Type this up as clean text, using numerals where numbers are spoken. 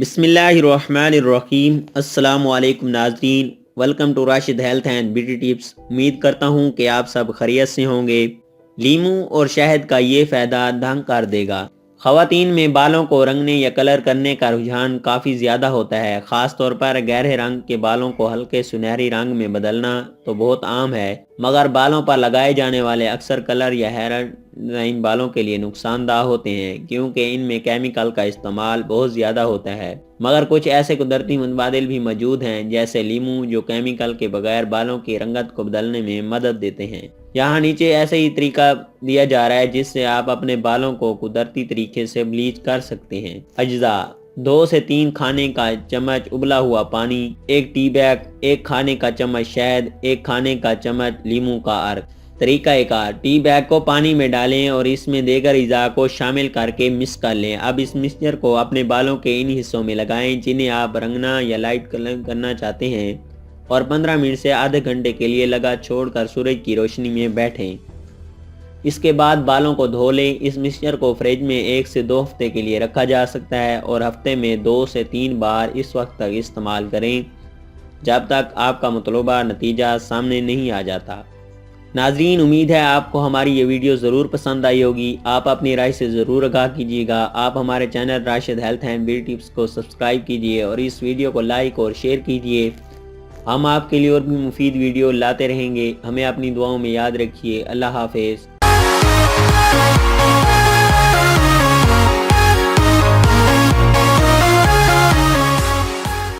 بسم اللہ الرحمن الرحیم۔ السلام علیکم ناظرین، welcome to Rashid health and beauty tips. امید کرتا ہوں کہ آپ سب خیریت سے ہوں گے۔ لیموں اور شہد کا یہ فائدہ دھنگ کر دے گا۔ خواتین میں بالوں کو رنگنے یا کلر کرنے کا رجحان کافی زیادہ ہوتا ہے، خاص طور پر گہرے رنگ کے بالوں کو ہلکے سنہری رنگ میں بدلنا تو بہت عام ہے، مگر بالوں پر لگائے جانے والے اکثر کلر یا ہیئر ڈیزائن بالوں کے لیے نقصان دہ ہوتے ہیں، کیونکہ ان میں کیمیکل کا استعمال بہت زیادہ ہوتا ہے۔ مگر کچھ ایسے قدرتی متبادل بھی موجود ہیں جیسے لیموں، جو کیمیکل کے بغیر بالوں کی رنگت کو بدلنے میں مدد دیتے ہیں۔ یہاں نیچے ایسے ہی طریقہ دیا جا رہا ہے جس سے آپ اپنے بالوں کو قدرتی طریقے سے بلیچ کر سکتے ہیں۔ اجزاء: 2 سے 3 کھانے کا چمچ ابلا ہوا پانی، 1 ٹی بیگ، 1 کھانے کا چمچ شہد، 1 کھانے کا چمچ لیموں کا عرق۔ طریقہ کار: ٹی بیگ کو پانی میں ڈالیں اور اس میں دیگر اجزاء کو شامل کر کے مکس کر لیں۔ اب اس مکسچر کو اپنے بالوں کے ان حصوں میں لگائیں جنہیں آپ رنگنا یا لائٹ کلر کرنا چاہتے ہیں، اور 15 منٹ سے آدھے گھنٹے کے لیے لگا چھوڑ کر سورج کی روشنی میں بیٹھیں۔ اس کے بعد بالوں کو دھو لیں۔ اس مکسچر کو فریج میں 1 سے 2 ہفتے کے لیے رکھا جا سکتا ہے، اور ہفتے میں 2 سے 3 بار اس وقت تک استعمال کریں جب تک آپ کا مطلوبہ نتیجہ سامنے نہیں آ جاتا۔ ناظرین، امید ہے آپ کو ہماری یہ ویڈیو ضرور پسند آئی ہوگی۔ آپ اپنی رائے سے ضرور آگاہ کیجیے گا۔ آپ ہمارے channel Rashid health and beauty tips کو سبسکرائب کیجیے اور اس ویڈیو کو لائک اور شیئر کیجیے۔ ہم آپ کے لیے اور بھی مفید ویڈیو لاتے رہیں گے۔ ہمیں اپنی دعاؤں میں یاد رکھیے۔ اللہ حافظ۔